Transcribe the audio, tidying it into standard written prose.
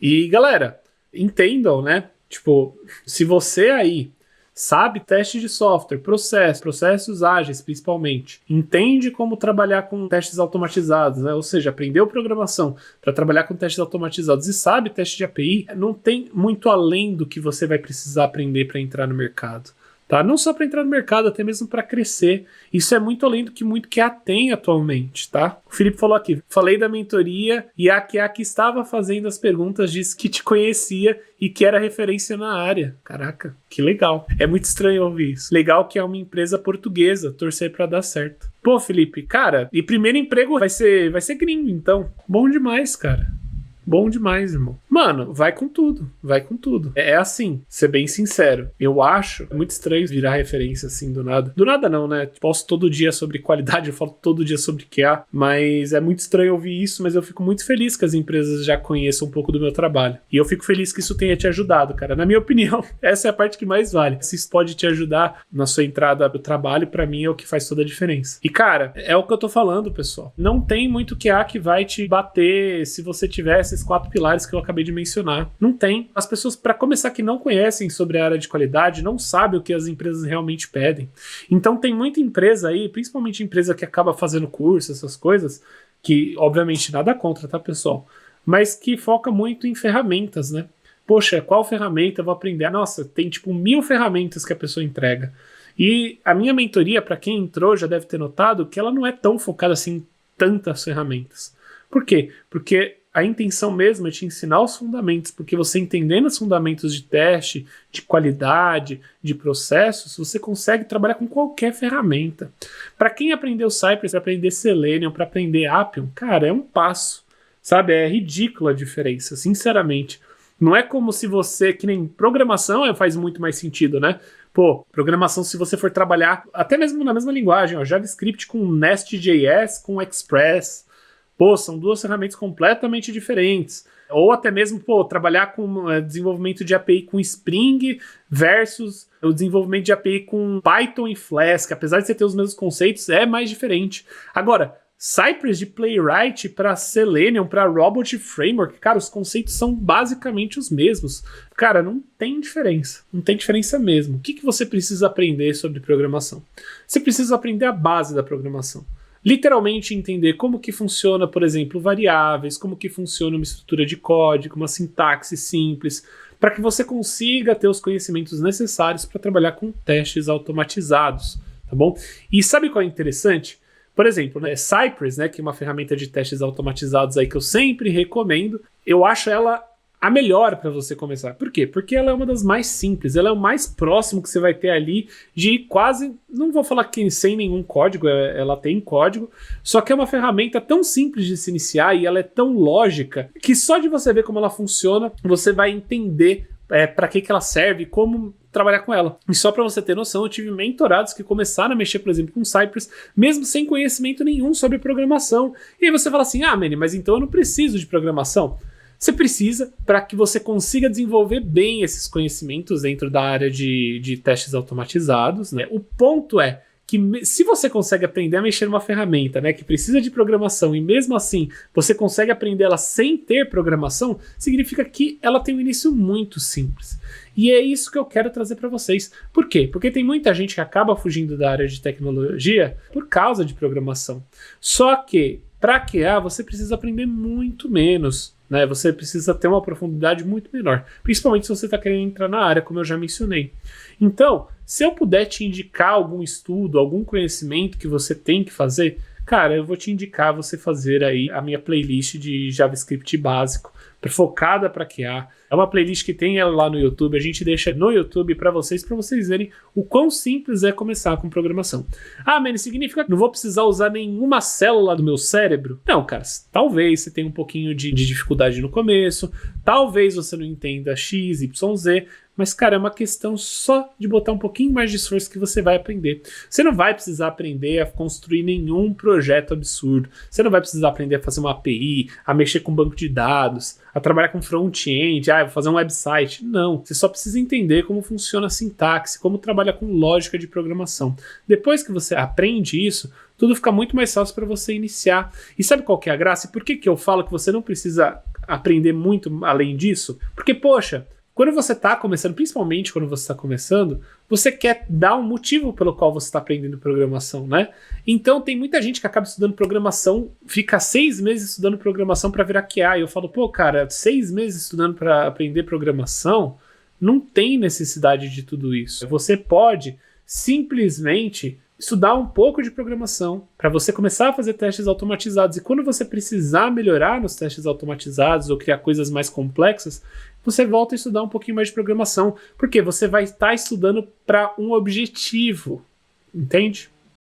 E galera, entendam, né? Tipo, se você aí sabe teste de software, processos ágeis principalmente, entende como trabalhar com testes automatizados, né? Ou seja, aprendeu programação para trabalhar com testes automatizados e sabe teste de API, não tem muito além do que você vai precisar aprender para entrar no mercado. Tá? Não só para entrar no mercado, até mesmo para crescer. Isso é muito além do que muito QA tem atualmente, tá? O Felipe falou aqui, falei da mentoria e a QA que estava fazendo as perguntas disse que te conhecia e que era referência na área. Caraca, que legal. É muito estranho ouvir isso. Legal que é uma empresa portuguesa, torcer para dar certo. Pô, Felipe, cara, e primeiro emprego vai ser gringo, então. Bom demais, cara. Bom demais, irmão. Mano, vai com tudo. Vai com tudo. É assim, ser bem sincero. Eu acho muito estranho virar referência assim do nada. Do nada não, né? Posto todo dia sobre qualidade, eu falo todo dia sobre QA, mas é muito estranho ouvir isso, mas eu fico muito feliz que as empresas já conheçam um pouco do meu trabalho. E eu fico feliz que isso tenha te ajudado, cara. Na minha opinião, essa é a parte que mais vale. Se isso pode te ajudar na sua entrada pro trabalho, pra mim é o que faz toda a diferença. E, cara, é o que eu tô falando, pessoal. Não tem muito QA que vai te bater se você tiver esses 4 pilares que eu acabei de mencionar. Não tem. As pessoas, para começar, que não conhecem sobre a área de qualidade, não sabem o que as empresas realmente pedem. Então tem muita empresa aí, principalmente empresa que acaba fazendo curso, essas coisas, que obviamente nada contra, tá, pessoal? Mas que foca muito em ferramentas, né? Poxa, qual ferramenta eu vou aprender? Nossa, tem tipo 1000 ferramentas que a pessoa entrega. E a minha mentoria, para quem entrou, já deve ter notado que ela não é tão focada assim em tantas ferramentas. Por quê? Porque a intenção mesmo é te ensinar os fundamentos, porque você entendendo os fundamentos de teste, de qualidade, de processos, você consegue trabalhar com qualquer ferramenta. Para quem aprendeu Cypress, para aprender Selenium, para aprender Appium, cara, é um passo, sabe? É ridícula a diferença, sinceramente. Não é como se você, que nem programação faz muito mais sentido, né? Pô, programação, se você for trabalhar, até mesmo na mesma linguagem, ó, JavaScript com Nest.js, com Express. Pô, são 2 ferramentas completamente diferentes. Ou até mesmo, pô, trabalhar com desenvolvimento de API com Spring versus o desenvolvimento de API com Python e Flask. Apesar de você ter os mesmos conceitos, é mais diferente. Agora, Cypress de Playwright para Selenium, para Robot Framework, cara, os conceitos são basicamente os mesmos. Cara, não tem diferença. Não tem diferença mesmo. O que você precisa aprender sobre programação? Você precisa aprender a base da programação. Literalmente entender como que funciona, por exemplo, variáveis, como que funciona uma estrutura de código, uma sintaxe simples, para que você consiga ter os conhecimentos necessários para trabalhar com testes automatizados, tá bom? E sabe qual é interessante? Por exemplo, né, Cypress, né, que é uma ferramenta de testes automatizados aí que eu sempre recomendo, eu acho ela a melhor para você começar. Por quê? Porque ela é uma das mais simples, ela é o mais próximo que você vai ter ali de quase, não vou falar que sem nenhum código, ela tem código, só que é uma ferramenta tão simples de se iniciar e ela é tão lógica que só de você ver como ela funciona, você vai entender para que ela serve, como trabalhar com ela. E só para você ter noção, eu tive mentorados que começaram a mexer, por exemplo, com Cypress, mesmo sem conhecimento nenhum sobre programação. E aí você fala assim, Manny, mas então eu não preciso de programação. Você precisa para que você consiga desenvolver bem esses conhecimentos dentro da área de testes automatizados, né? O ponto é que se você consegue aprender a mexer numa ferramenta, né, que precisa de programação e mesmo assim você consegue aprender ela sem ter programação, significa que ela tem um início muito simples. E é isso que eu quero trazer para vocês. Por quê? Porque tem muita gente que acaba fugindo da área de tecnologia por causa de programação. Só que para QA você precisa aprender muito menos. Né? Você precisa ter uma profundidade muito menor, principalmente se você está querendo entrar na área, como eu já mencionei. Então, se eu puder te indicar algum estudo, algum conhecimento que você tem que fazer, cara, eu vou te indicar você fazer aí a minha playlist de JavaScript básico, focada para QA. É uma playlist que tem ela lá no YouTube, a gente deixa no YouTube para vocês verem o quão simples é começar com programação. Manny, significa que não vou precisar usar nenhuma célula do meu cérebro? Não, cara, talvez você tenha um pouquinho de dificuldade no começo, talvez você não entenda X, Y, Z, mas, cara, é uma questão só de botar um pouquinho mais de esforço que você vai aprender. Você não vai precisar aprender a construir nenhum projeto absurdo. Você não vai precisar aprender a fazer uma API, a mexer com banco de dados, a trabalhar com front-end, vou fazer um website. Não, você só precisa entender como funciona a sintaxe, como trabalha com lógica de programação. Depois que você aprende isso, tudo fica muito mais fácil para você iniciar. E sabe qual que é a graça? E por que eu falo que você não precisa aprender muito além disso? Porque, poxa, quando você está começando, principalmente quando você está começando, você quer dar um motivo pelo qual você está aprendendo programação, né? Então tem muita gente que acaba estudando programação, fica 6 meses estudando programação para virar QA. E eu falo, pô, cara, 6 meses estudando para aprender programação, não tem necessidade de tudo isso. Você pode simplesmente estudar um pouco de programação para você começar a fazer testes automatizados. E quando você precisar melhorar nos testes automatizados ou criar coisas mais complexas, você volta a estudar um pouquinho mais de programação, porque você vai estar estudando para um objetivo, entende?